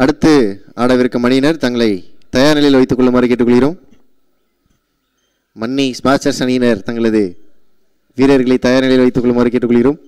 அடுத்து ஆடவிருக்கும் அணியினர் தங்களை தயார் நிலையில் வைத்துக் கொள்ளுமாறு கேட்டுக்கொள்கிறோம். மன்னி ஸ்மாஷர்ஸ் அணியினர் தங்களது வீரர்களை தயார் நிலையில் வைத்துக் கொள்ளுமாறு கேட்டுக்கொள்கிறோம்.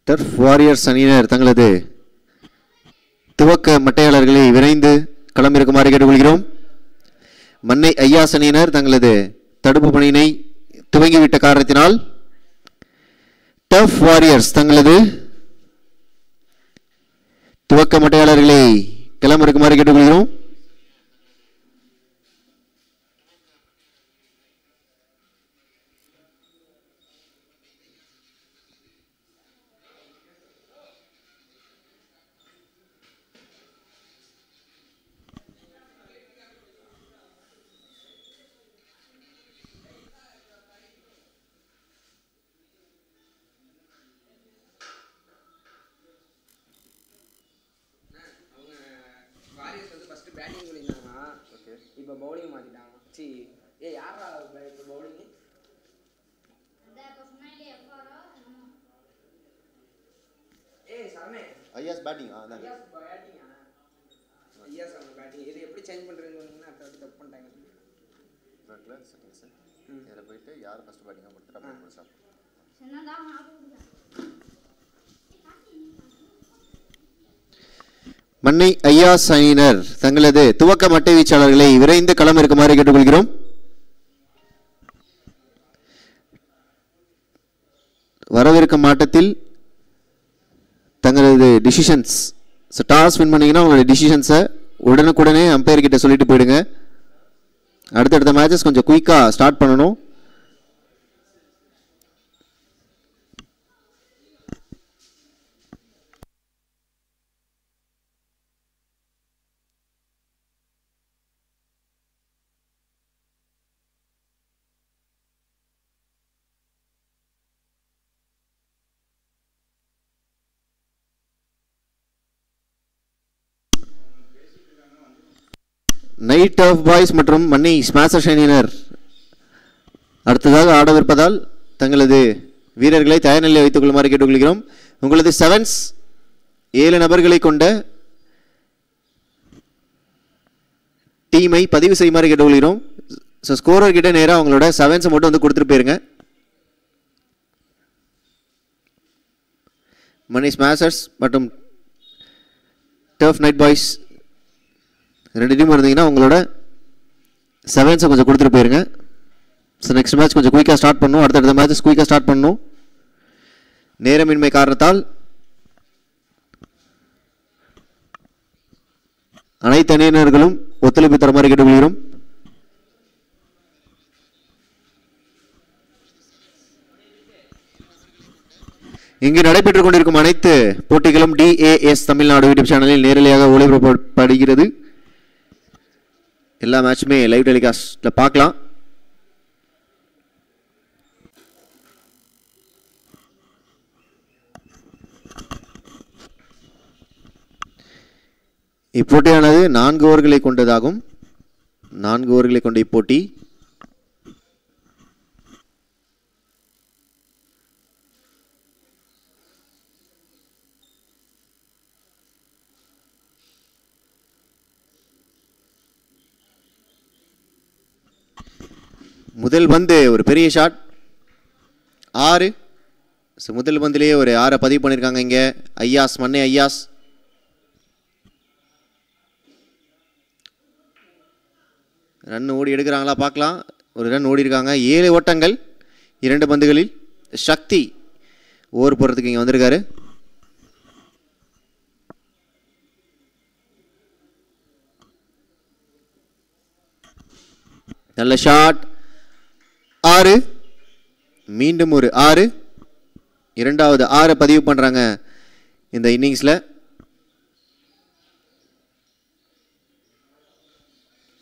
டர்ஃப் வாரியர்ஸ் அணியினர் தங்களது துவக்க மட்டையாளர்களை விரைந்து களமிறக்குமாறு கேட்டுக்கொள்கிறோம். மன்னை ஐயாஸ் அணியினர் தங்களது தடுப்பு பணியினை துவங்கிவிட்ட காரணத்தினால் டர்ஃப் வாரியர்ஸ் தங்களது துவக்க மட்டையாளர்களை களமிறக்குமாறு கேட்டுக்கொள்கிறோம். இப்போ பவுலிங் மாத்திட்டாங்க. சி யாரா இப்போ பவுலிங் சரணே ஐயாஸ் பேட்டிங் ஐயாஸ் பேட்டிங் ஐயாஸ் அவங்க பேட்டிங் இது எப்படி சேஞ்ச் பண்றீங்கன்னு அடுத்த வாட்டி தப்பு பண்ணிட்டாங்க. ஃப்ரண்ட்ல செட்டிங்ஸ் இதில் போயிட்டு யார் ஃபர்ஸ்ட் பேட்டிங்காக கொடுத்துட்டு அப்படியே முடிச்சா மன்னை ஐயாஸ் அணியினர் தங்களது துவக்க மட்டை வீச்சாளர்களை விரைந்து களம் இருக்குமாறு கேட்டுக்கொள்கிறோம். வரவிருக்கும் ஆட்டத்தில் தங்களது டிசிஷன்ஸ் டாஸ் வின் பண்ணீங்கன்னா உங்களுடைய டிசிஷன்ஸை உடனுக்குடனே அம்பையர் கிட்ட சொல்லிட்டு போயிடுங்க. அடுத்தடுத்த மேட்சஸ் கொஞ்சம் குயிக்காக ஸ்டார்ட் பண்ணணும். நைட் ஆஃப் பாய்ஸ் மற்றும் மன்னி ஸ்மாஷர்ஸ் அணியினர் அடுத்ததாக ஆடவிருப்பதால் தங்களது வீரர்களை தயார் நிலையில் வைத்துக் கொள்ளுமாறு கேட்டுக்கொள்கிறோம். உங்களது செவன்ஸ் 7 நபர்களை கொண்ட டீமை பதிவு செய்யுமாறு கேட்டுக்கொள்கிறோம். ஸோ ஸ்கோரர் கிட்ட நேராக அவங்களோட செவன்ஸை மட்டும் வந்து கொடுத்துட்டு போயிருங்க. மன்னி ஸ்மாஷர்ஸ் மற்றும் டர்ஃப் நைட் பாய்ஸ் 2 டீம் இருந்தீங்கன்னா உங்களோட செவன்ஸை கொஞ்சம் கொடுத்துட்டு போயிருங்க. ஸோ நெக்ஸ்ட் மேட்ச் கொஞ்சம் குயிக்காக ஸ்டார்ட் பண்ணணும். அடுத்தடுத்த மேட்சஸ் குயிக்காக ஸ்டார்ட் பண்ணணும். நேரமின்மை காரணத்தால் அனைத்து அணியினர்களும் ஒத்துழைப்பு தருமாறு கேட்டுக்கொள்கிறோம். இங்கு நடைபெற்றுக் கொண்டிருக்கும் அனைத்து போட்டிகளும் DAS தமிழ்நாடு யூடியூப் சேனலில் நேரடியாக ஒளிபரப்பப்படுகிறது. எல்லா மேட்சுமே லைவ் டெலிகாஸ்ட்ல பார்க்கலாம். இப்போட்டியானது 4 ஓவர்களை கொண்டதாகும். 4 ஓவர்களை கொண்ட இப்போட்டி முதல் பந்து ஒரு பெரிய ஷாட் 6. முதல் பந்திலேயே ஒரு 6 பதிவு பண்ணியிருக்காங்க. இங்கே ஐயாஸ், மண்ணே ஐயாஸ். ரன் ஓடி எடுக்கிறாங்களா பார்க்கலாம். ஒரு ரன் ஓடி இருக்காங்க. 7 ஓட்டங்கள் 2 பந்துகளில். சக்தி ஓவர் போடுறதுக்கு இங்கே வந்திருக்காரு. நல்ல ஷாட் 6. மீண்டும் ஒரு 6. இரண்டாவது 6 பதிவு பண்ணுறாங்க இந்த இன்னிங்ஸில்.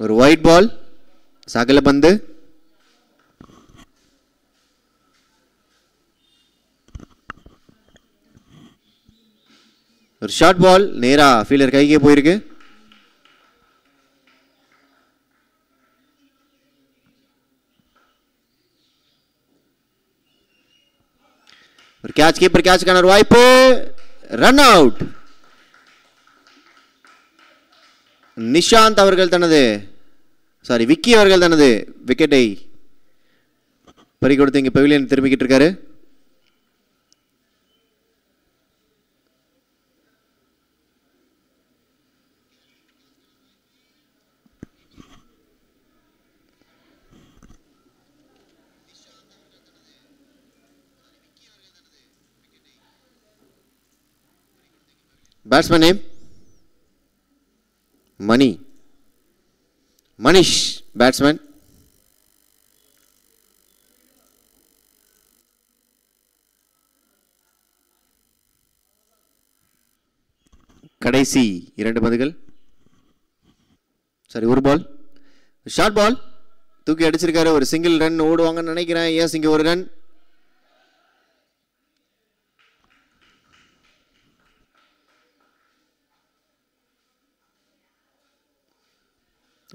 ஒரு ஒயிட் பால், சகல பந்து. ஒரு ஷார்ட் பால் நேரா ஃபீல்டர் கைக்கே போயிருக்கு. ஒரு கேட்ச், கீப்பர் கேட்சுக்கான ஒரு வாய்ப்பு. Run out. நிஷாந்த் அவர்கள் விக்கி அவர்கள் தனது விக்கெட்டை பறி கொடுத்து இங்கே பெவிலியன் திரும்பிக்கிட்டு இருக்காரு. Batsman name Manish batsman. கடைசி 2 பந்துகள். ஒரு பால், ஷார்ட் பால் தூக்கி அடிச்சிருக்காரு. ஒரு சிங்கிள் ரன் ஓடுவாங்கன்னு நினைக்கிறேன். எஸ், இங்க ஒரு ரன்.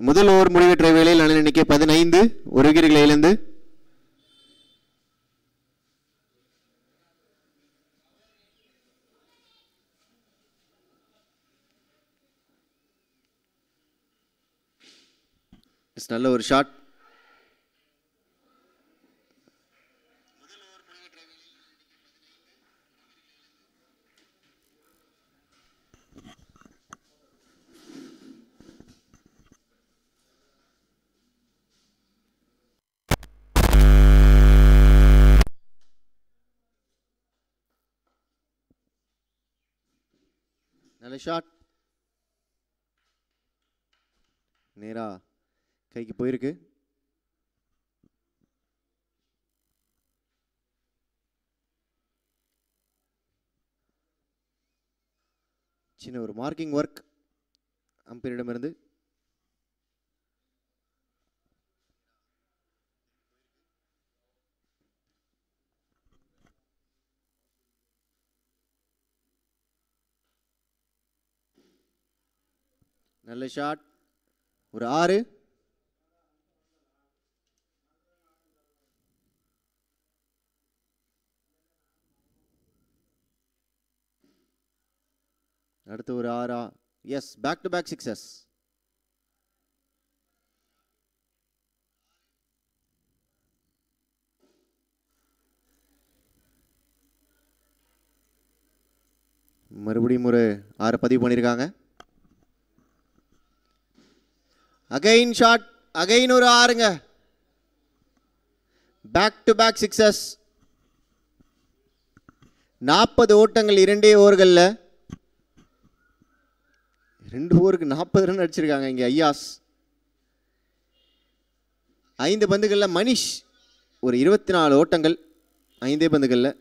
முதல் ஓவர் முடிவெற்ற வேளையில் அணி எண்ணிக்கை 15, 1 விக்கெட்டுகளை இழந்து. நல்ல ஒரு ஷாட். நல்ல ஷாட் நேரா கைக்கு போயிருக்கு. சின்ன ஒரு மார்க்கிங் ஒர்க் அம்பையரிடமிருந்து. நல்ல ஷாட், ஒரு 6. அடுத்து ஒரு 6. Yes, back to back 6s. மறுபடியும் ஒரு 6 பதிவு பண்ணியிருக்காங்க. அகைன் ஷாட், அகைன் ஒரு 6ங்க. Back to back sixes. 40 ஓட்டங்கள் 2 ஓவர்களில். 2 ஓவருக்கு 40 ரன் அடிச்சிருக்காங்க இங்கே ஐயாஸ். 5 பந்துகளில் மனிஷ் ஒரு 24 ஓட்டங்கள் 5 பந்துகளில்.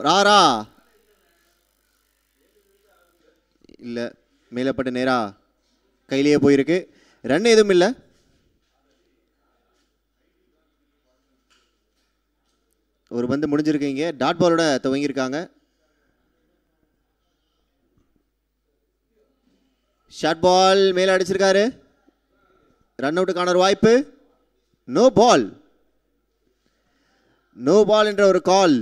ராரா இல்லை, மேலப்பட்ட நேரா கையிலேயே போயிருக்கு. ரன் எதுவும் இல்லை. ஒரு பந்து முடிஞ்சிருக்கு. இங்கே டாட் பாலோட துவங்கியிருக்காங்க. ஷார்ட் பால் மேலே அடிச்சிருக்காரு. ரன் அவுட்டுக்கான ஒரு வாய்ப்பு. No ball. நோ பால் என்ற ஒரு கால்.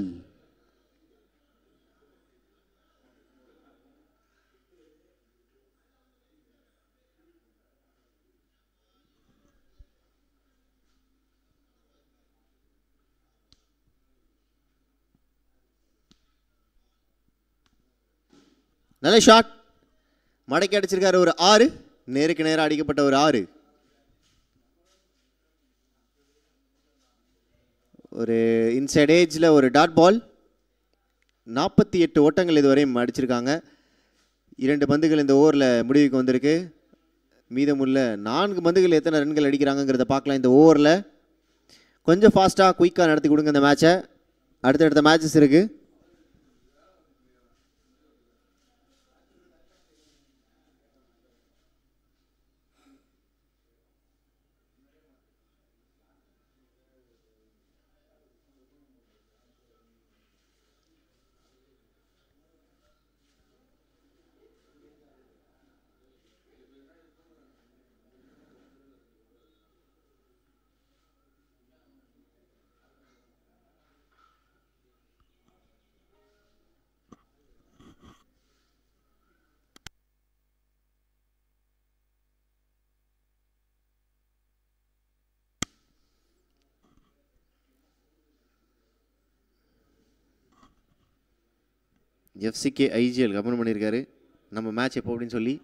நல்ல ஷாட். மடக்கி அடிச்சிருக்காரு. ஒரு 6. நேருக்கு நேராக அடிக்கப்பட்ட ஒரு 6. ஒரு இன்சைட் ஏஜில் ஒரு டாட் பால். 48 ஓட்டங்கள் இதுவரையும் அடிச்சிருக்காங்க. 2 பந்துகள் இந்த ஓவரில் முடிவுக்கு வந்திருக்கு. மீதமுள்ள 4 பந்துகள் எத்தனை ரன்கள் அடிக்கிறாங்கிறத பார்க்கலாம். இந்த ஓவரில் கொஞ்சம் ஃபாஸ்ட்டாக குயிக்காக நடத்தி கொடுங்க இந்த மேட்சை. அடுத்தடுத்த மேட்சஸ் இருக்குது. எஃப்சிகே ஐஜிஎல் கமெண்ட் பண்ணியிருக்காரு நம்ம மேட்ச் எப்போ அப்படின்னு சொல்லி.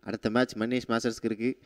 அடுத்த மேட்ச் மன்னி ஸ்மாஷர்ஸ்க்கு இருக்குது.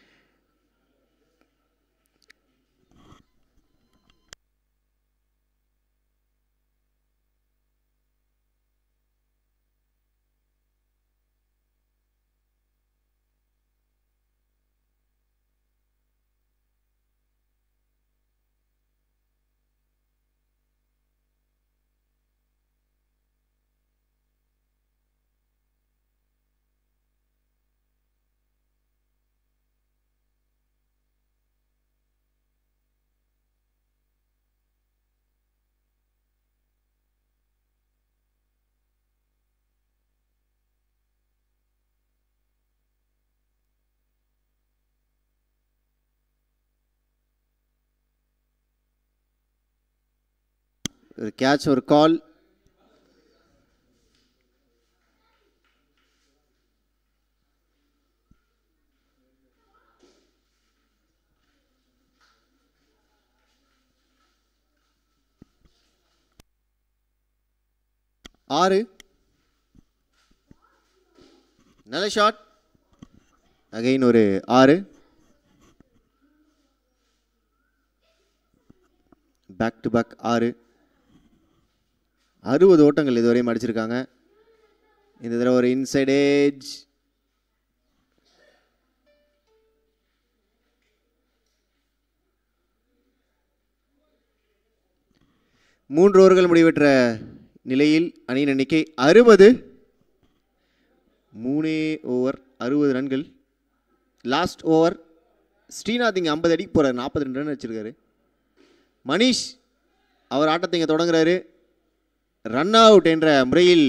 ஒரு கேட்ச், ஒரு கால். ஆறு. நல்ல ஷாட். அகைன் ஒரு 6. Back to back 6. 60 ஓட்டங்கள் இதுவரையும் அடிச்சிருக்காங்க. இந்த தடவை ஒரு இன்சைட் ஏஜ். மூன்று ஓவர்கள் முடிவெற்ற நிலையில் அணியின் எண்ணிக்கை 60. 3 ஓவர் 60 ரன்கள். லாஸ்ட் ஓவர் ஸ்ரீநாத் இங்கே 50 அடிக்கு போகிறார். 42 ரன் வச்சிருக்காரு. மனிஷ் அவர் ஆட்டத்தை இங்கே தொடங்குறாரு. ரன் அவுட் என்ற முறையில்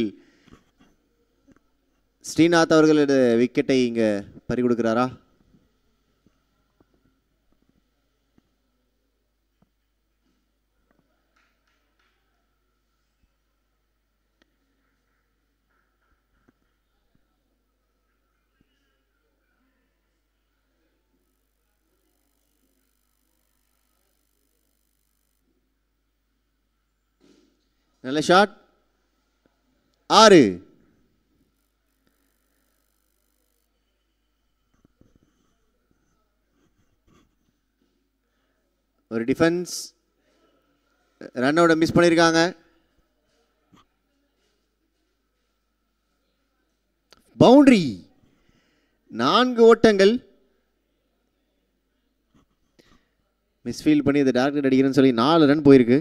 ஸ்ரீநாத் அவர்களோட விக்கெட்டை இங்கே பறி கொடுக்கிறாரா? நல்ல ஷாட். 6. ஒரு டிஃபென்ஸ் ரன் அவுட்டை மிஸ் பண்ணியிருக்காங்க. பவுண்டரி. 4 ஓட்டங்கள். மிஸ்ஃபீல்ட் பண்ணி அதை டார்கெட் அடிக்கிறேன்னு சொல்லி 4 ரன் போயிருக்கு.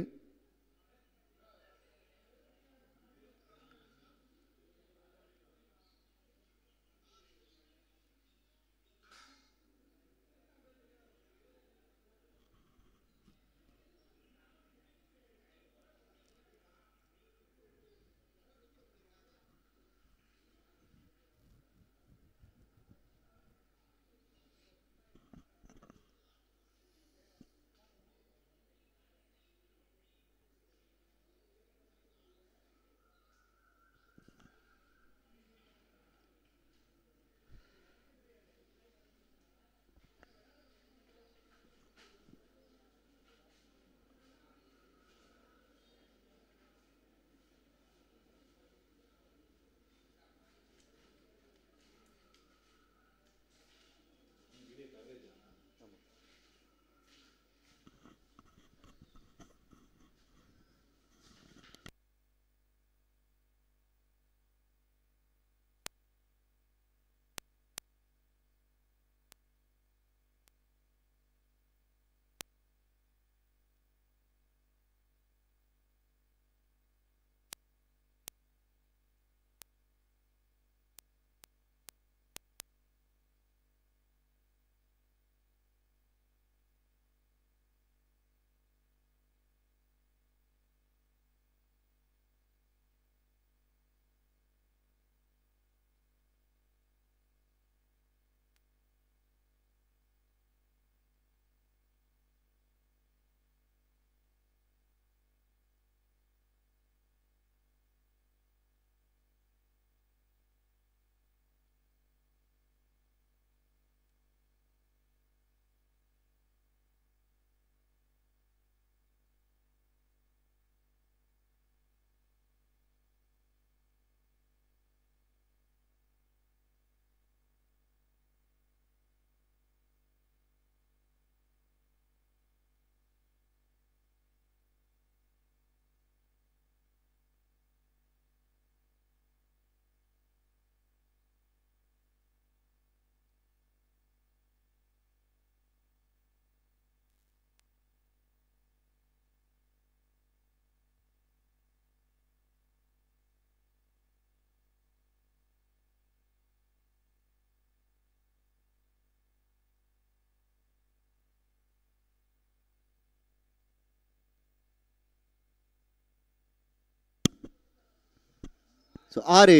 ஸோ 6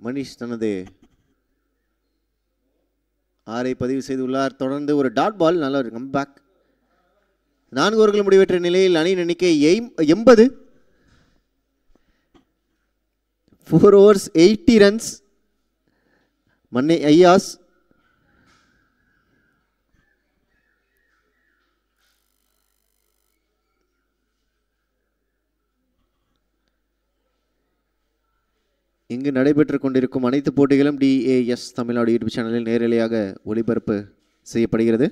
மனிஷ் தனது 6 பதிவு செய்துள்ளார். தொடர்ந்து ஒரு டாட் பால், நல்ல ஒரு கம்பேக். 4 ஓவர்கள் முடிவெற்ற நிலையில் அணியின் எண்ணிக்கை 80. 4 overs 80 ரன்ஸ். மன்னை ஐயாஸ் இங்கு நடைபெற்றுக் கொண்டிருக்கும் அனைத்து போட்டிகளும் DAS தமிழ்நாடு யூடியூப் சேனலில் நேரலையாக ஒளிபரப்பு செய்யப்படுகிறது.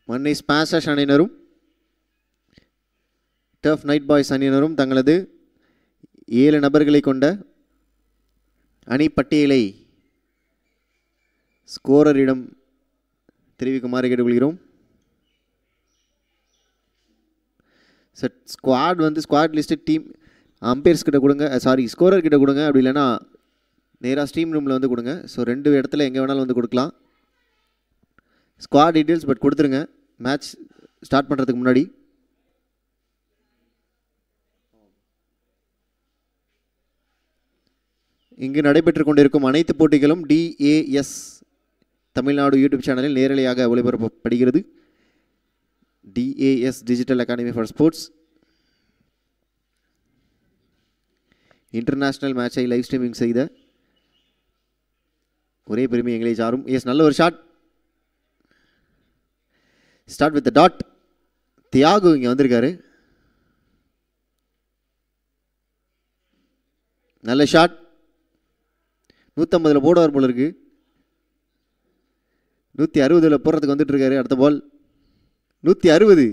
மன்னை ஸ்மாஷர்ஸ் அணியினரும் டஃப் நைட் பாய்ஸ் அணியினரும் தங்களது 7 நபர்களை கொண்ட அணி பட்டியலை ஸ்கோரரிடம் தெரிவிக்குமாறு கேட்டுக்கொள்கிறோம். ஸ்குவாட் லிஸ்ட்டு டீம் அம்பையர்ஸ் கிட்ட கொடுங்க, ஸ்கோரர் கிட்ட கொடுங்க. அப்படி இல்லைன்னா நேராக ஸ்டீம் ரூமில் வந்து கொடுங்க. ஸோ 2 இடத்துல எங்கே வேணாலும் வந்து கொடுக்கலாம். ஸ்குவாட் டீட்டெயில்ஸ் பட் கொடுத்துருங்க மேட்ச் ஸ்டார்ட் பண்ணுறதுக்கு முன்னாடி. இங்கு நடைபெற்று கொண்டிருக்கும் அனைத்து போட்டிகளும் DAS தமிழ்நாடு யூடியூப் சேனலில் நேரலையாக ஒளிபரப்பப்படுகிறது. DAS digital academy for sports international மேட்சை லைவ் ஸ்ட்ரீமிங் செய்த ஒரே பெருமை எங்களை சாரும். எஸ், நல்ல ஒரு shot. Start with dot. Thiyagu இங்கே வந்திருக்காரு. நல்ல ஷாட். 150 போடுவார் போல இருக்கு. 160 போடுறதுக்கு வந்துட்டு இருக்காரு. அடுத்த பால் 160.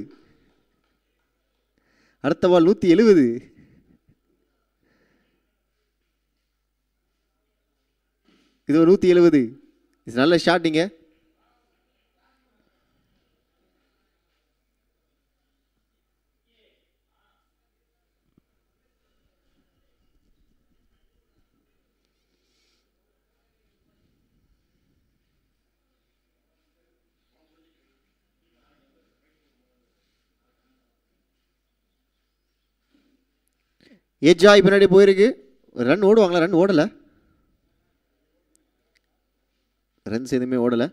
அடுத்த பால் 170. இது 170. இது நல்ல ஷாட்டிங்க. ஏஜாய் பின்னாடி போயிருக்கு. ரன் ஓடுவாங்களா? ரன் ஓடலை. ரன்ஸ் எதுவுமே ஓடலை.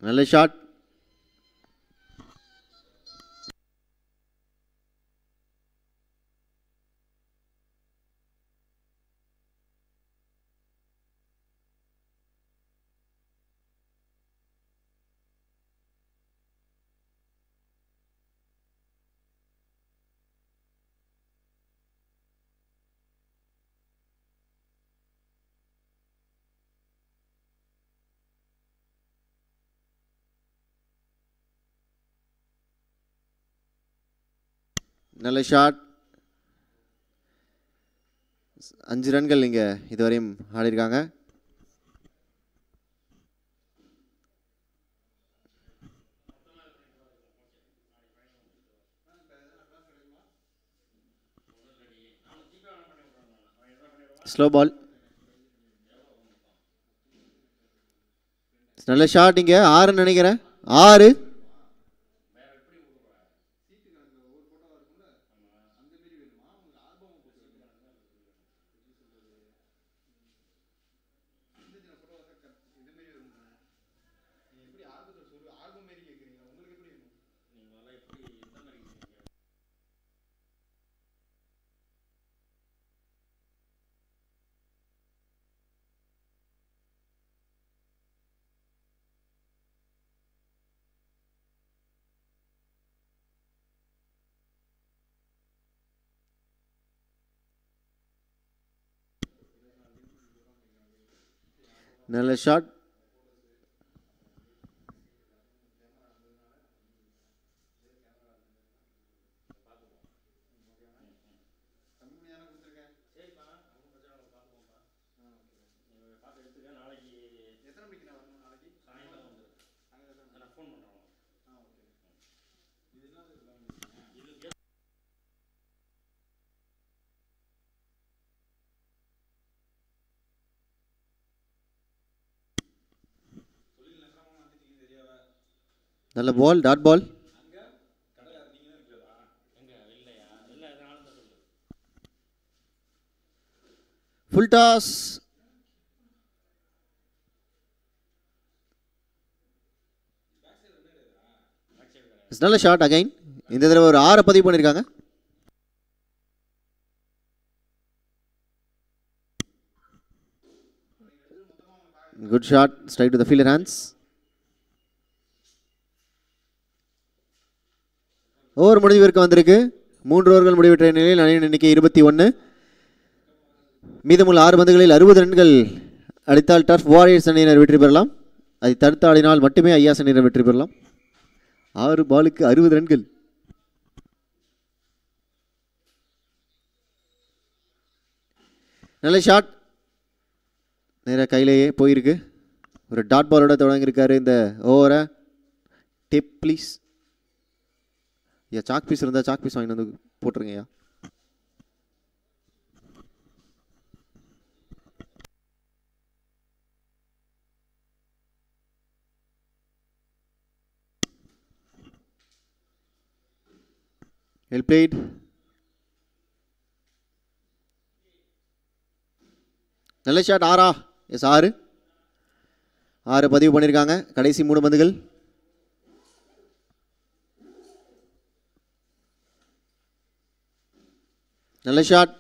நல்ல ஷாட். நல்ல ஷாட். 5 ரன்கள் இங்கே இதுவரையும் ஆடிருக்காங்க. ஸ்லோ பால். நல்ல ஷாட். இங்கே 6 நினைக்கிறேன். 6. நல்ல ஷாட். நல்ல ball. Dot ball. Full toss. நல்ல ஷாட் அகைன். இந்த தடவை ஒரு 6 பதிவு பண்ணியிருக்காங்க. Good shot. Straight to the fielder hands. Over முடிவிற்கு வந்திருக்கு. 3 ஓவர்கள் முடிவற்ற நிலையில் அணியின் எண்ணிக்கை 21. மீதமுள்ள 6 பந்துகளில் 60 ரன்கள் அடித்தால் டர்ஃப் வாரியர்ஸ் அணியினர் வெற்றி பெறலாம். அதை தடுத்து ஆடினால் மட்டுமே ஐயாஸ் அணியினர் வெற்றி பெறலாம். 6 பாலுக்கு 60 ரன்கள். நல்ல ஷாட். நேராக கையிலேயே போயிருக்கு. ஒரு டாட் பாலோட தொடங்கியிருக்காரு இந்த ஓவரை. Tip please. ஐயா, சாக் பீஸ் இருந்தால் சாக் பீஸ் வாங்கிட்டு வந்து போட்டுருங்கய்யா. Well played. நல்ல ஷாட். 6 எஸ் 6 பதிவு பண்ணியிருக்காங்க. கடைசி 3 பந்துகள். நல்ல ஷாட்.